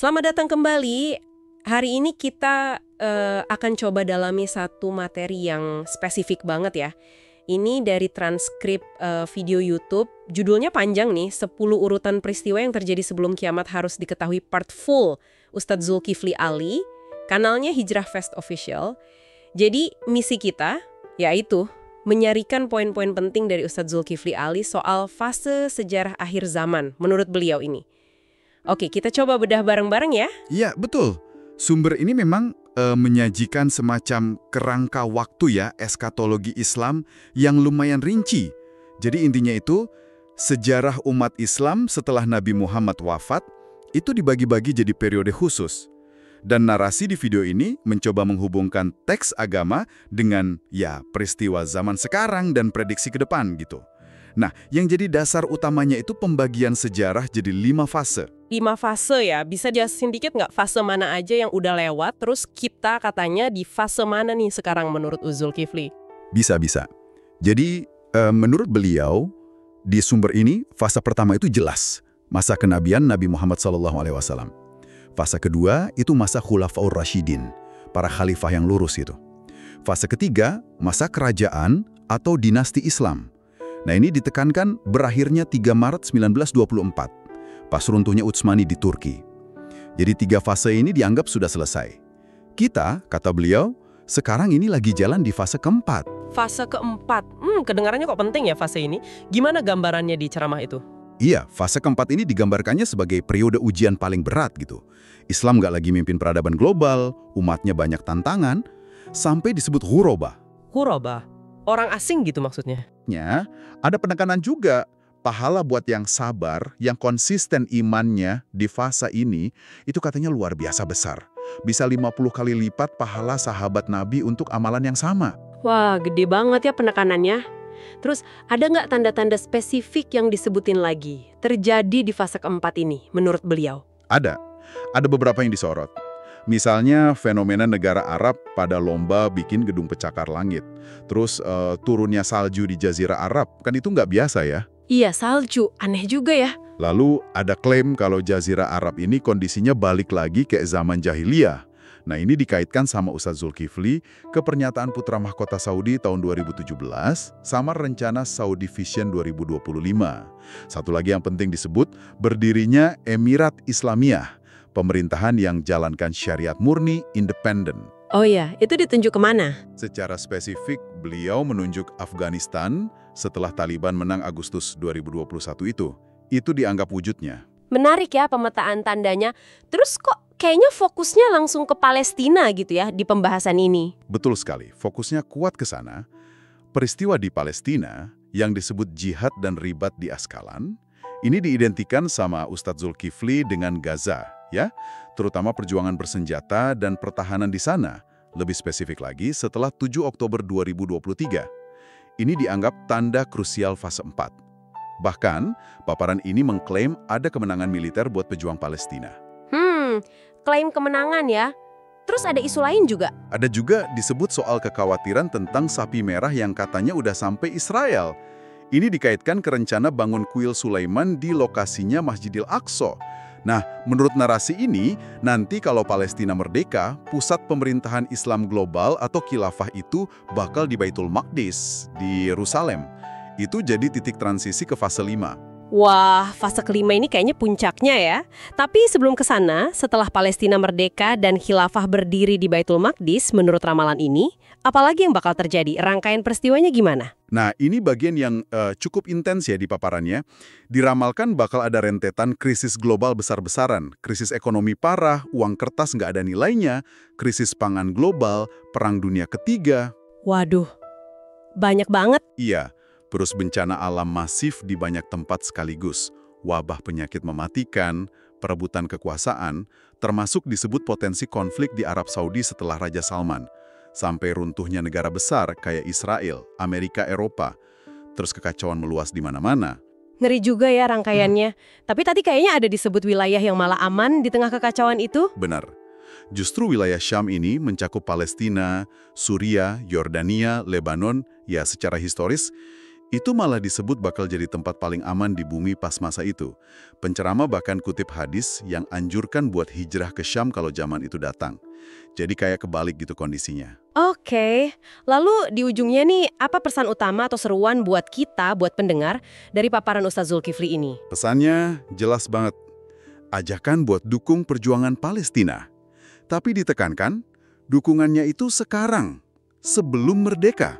Selamat datang kembali. Hari ini kita akan coba dalami satu materi yang spesifik banget ya. Ini dari transkrip video YouTube. Judulnya panjang nih, 10 urutan peristiwa yang terjadi sebelum kiamat harus diketahui part full. Ustadz Zulkifli Ali, kanalnya Hijrah Fest Official. Jadi misi kita yaitu menyarikan poin-poin penting dari Ustadz Zulkifli Ali soal fase sejarah akhir zaman menurut beliau ini. Oke, kita coba bedah bareng-bareng ya. Iya, betul. Sumber ini memang menyajikan semacam kerangka waktu ya, eskatologi Islam yang lumayan rinci. Jadi intinya itu, sejarah umat Islam setelah Nabi Muhammad wafat, itu dibagi-bagi jadi periode khusus. Dan narasi di video ini mencoba menghubungkan teks agama dengan ya peristiwa zaman sekarang dan prediksi ke depan gitu. Nah, yang jadi dasar utamanya itu pembagian sejarah jadi 5 fase. 5 fase ya, bisa jelasin dikit nggak fase mana aja yang udah lewat, terus kita katanya di fase mana nih sekarang menurut Zulkifli? Bisa. Jadi, menurut beliau, di sumber ini, fase pertama itu jelas. Masa kenabian Nabi Muhammad SAW. Fase kedua itu masa Khulafaur Rasyidin, para khalifah yang lurus itu. Fase ketiga, masa kerajaan atau dinasti Islam. Nah ini ditekankan berakhirnya 3 Maret 1924, pas runtuhnya Utsmani di Turki. Jadi 3 fase ini dianggap sudah selesai. Kita, kata beliau, sekarang ini lagi jalan di fase keempat. Fase keempat, kedengarannya kok penting ya fase ini. Gimana gambarannya di ceramah itu? Iya, fase keempat ini digambarkannya sebagai periode ujian paling berat gitu. Islam nggak lagi mimpin peradaban global, umatnya banyak tantangan, sampai disebut ghuraba. Ghuraba? Orang asing gitu maksudnya? Ada penekanan juga, pahala buat yang sabar, yang konsisten imannya di fase ini, itu katanya luar biasa besar. Bisa 50 kali lipat pahala sahabat Nabi untuk amalan yang sama. Wah, gede banget ya penekanannya. Terus, ada nggak tanda-tanda spesifik yang disebutin lagi terjadi di fase keempat ini menurut beliau? Ada beberapa yang disorot. Misalnya fenomena negara Arab pada lomba bikin gedung pencakar langit. Terus turunnya salju di Jazirah Arab, kan itu nggak biasa ya? Iya, salju. Aneh juga ya. Lalu ada klaim kalau Jazirah Arab ini kondisinya balik lagi ke zaman jahiliyah. Nah ini dikaitkan sama Ustadz Zulkifli ke pernyataan Putra Mahkota Saudi tahun 2017 sama rencana Saudi Vision 2025. Satu lagi yang penting disebut berdirinya Emirat Islamiyah. Pemerintahan yang jalankan syariat murni independen. Oh iya, itu ditunjuk kemana? Secara spesifik, beliau menunjuk Afghanistan setelah Taliban menang Agustus 2021 itu. Itu dianggap wujudnya. Menarik ya pemetaan tandanya. Terus kok kayaknya fokusnya langsung ke Palestina gitu ya di pembahasan ini? Betul sekali, fokusnya kuat ke sana. Peristiwa di Palestina yang disebut jihad dan ribat di Askalan, ini diidentikan sama Ustadz Zulkifli dengan Gaza, ya, terutama perjuangan bersenjata dan pertahanan di sana. Lebih spesifik lagi, setelah 7 Oktober 2023. Ini dianggap tanda krusial fase 4. Bahkan, paparan ini mengklaim ada kemenangan militer buat pejuang Palestina. Klaim kemenangan ya. Terus ada isu lain juga? Ada juga disebut soal kekhawatiran tentang sapi merah yang katanya udah sampai Israel. Ini dikaitkan ke rencana bangun kuil Sulaiman di lokasinya Masjidil Aqsa. Nah, menurut narasi ini, nanti kalau Palestina merdeka, pusat pemerintahan Islam global atau khilafah itu bakal di Baitul Maqdis, di Yerusalem. Itu jadi titik transisi ke fase 5. Wah, fase kelima ini kayaknya puncaknya ya. Tapi sebelum ke sana, setelah Palestina merdeka dan khilafah berdiri di Baitul Maqdis, menurut ramalan ini, apalagi yang bakal terjadi? Rangkaian peristiwanya gimana? Nah, ini bagian yang cukup intens ya di paparannya. Diramalkan bakal ada rentetan krisis global besar-besaran, krisis ekonomi parah, uang kertas nggak ada nilainya, krisis pangan global, perang dunia ketiga. Waduh, banyak banget. Iya. Terus bencana alam masif di banyak tempat sekaligus, wabah penyakit mematikan, perebutan kekuasaan, termasuk disebut potensi konflik di Arab Saudi setelah Raja Salman, sampai runtuhnya negara besar kayak Israel, Amerika, Eropa, terus kekacauan meluas di mana-mana. Ngeri juga ya rangkaiannya. Tapi tadi kayaknya ada disebut wilayah yang malah aman di tengah kekacauan itu. Benar. Justru wilayah Syam ini mencakup Palestina, Suria, Yordania, Lebanon, ya secara historis, Itu malah disebut bakal jadi tempat paling aman di bumi pas masa itu. Penceramah bahkan kutip hadis yang anjurkan buat hijrah ke Syam kalau zaman itu datang. Jadi kayak kebalik gitu kondisinya. Oke, lalu di ujungnya nih, apa pesan utama atau seruan buat kita, buat pendengar, dari paparan Ustadz Zulkifli ini? Pesannya jelas banget. Ajakan buat dukung perjuangan Palestina. Tapi ditekankan, dukungannya itu sekarang, sebelum merdeka.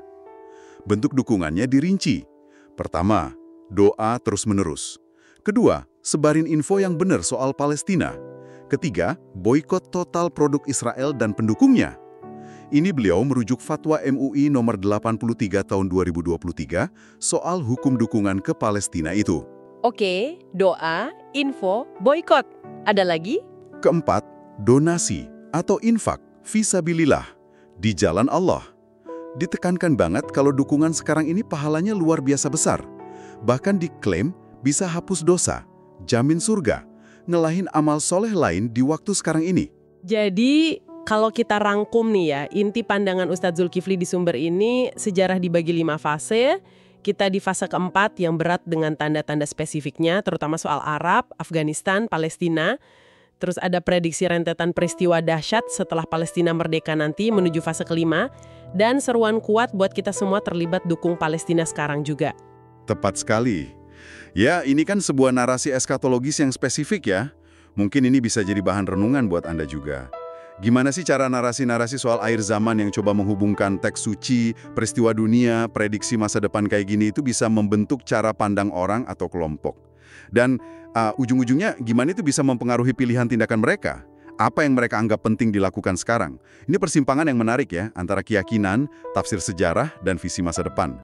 Bentuk dukungannya dirinci. Pertama, doa terus-menerus. Kedua, sebarin info yang benar soal Palestina. Ketiga, boikot total produk Israel dan pendukungnya. Ini beliau merujuk fatwa MUI nomor 83 tahun 2023 soal hukum dukungan ke Palestina itu. Oke, doa, info, boikot. Ada lagi? Keempat, donasi atau infak, fisabilillah, di jalan Allah. Ditekankan banget kalau dukungan sekarang ini pahalanya luar biasa besar. Bahkan diklaim bisa hapus dosa, jamin surga, ngelahin amal soleh lain di waktu sekarang ini. Jadi, kalau kita rangkum nih ya, inti pandangan Ustadz Zulkifli di sumber ini, sejarah dibagi 5 fase. Kita di fase keempat yang berat dengan tanda-tanda spesifiknya, terutama soal Arab, Afghanistan, Palestina. Terus ada prediksi rentetan peristiwa dahsyat setelah Palestina merdeka nanti menuju fase kelima. Dan seruan kuat buat kita semua terlibat dukung Palestina sekarang juga. Tepat sekali. Ya, ini kan sebuah narasi eskatologis yang spesifik ya. Mungkin ini bisa jadi bahan renungan buat Anda juga. Gimana sih cara narasi-narasi soal akhir zaman yang coba menghubungkan teks suci, peristiwa dunia, prediksi masa depan kayak gini itu bisa membentuk cara pandang orang atau kelompok? Dan ujung-ujungnya gimana itu bisa mempengaruhi pilihan tindakan mereka? Apa yang mereka anggap penting dilakukan sekarang? Ini persimpangan yang menarik ya, antara keyakinan, tafsir sejarah, dan visi masa depan.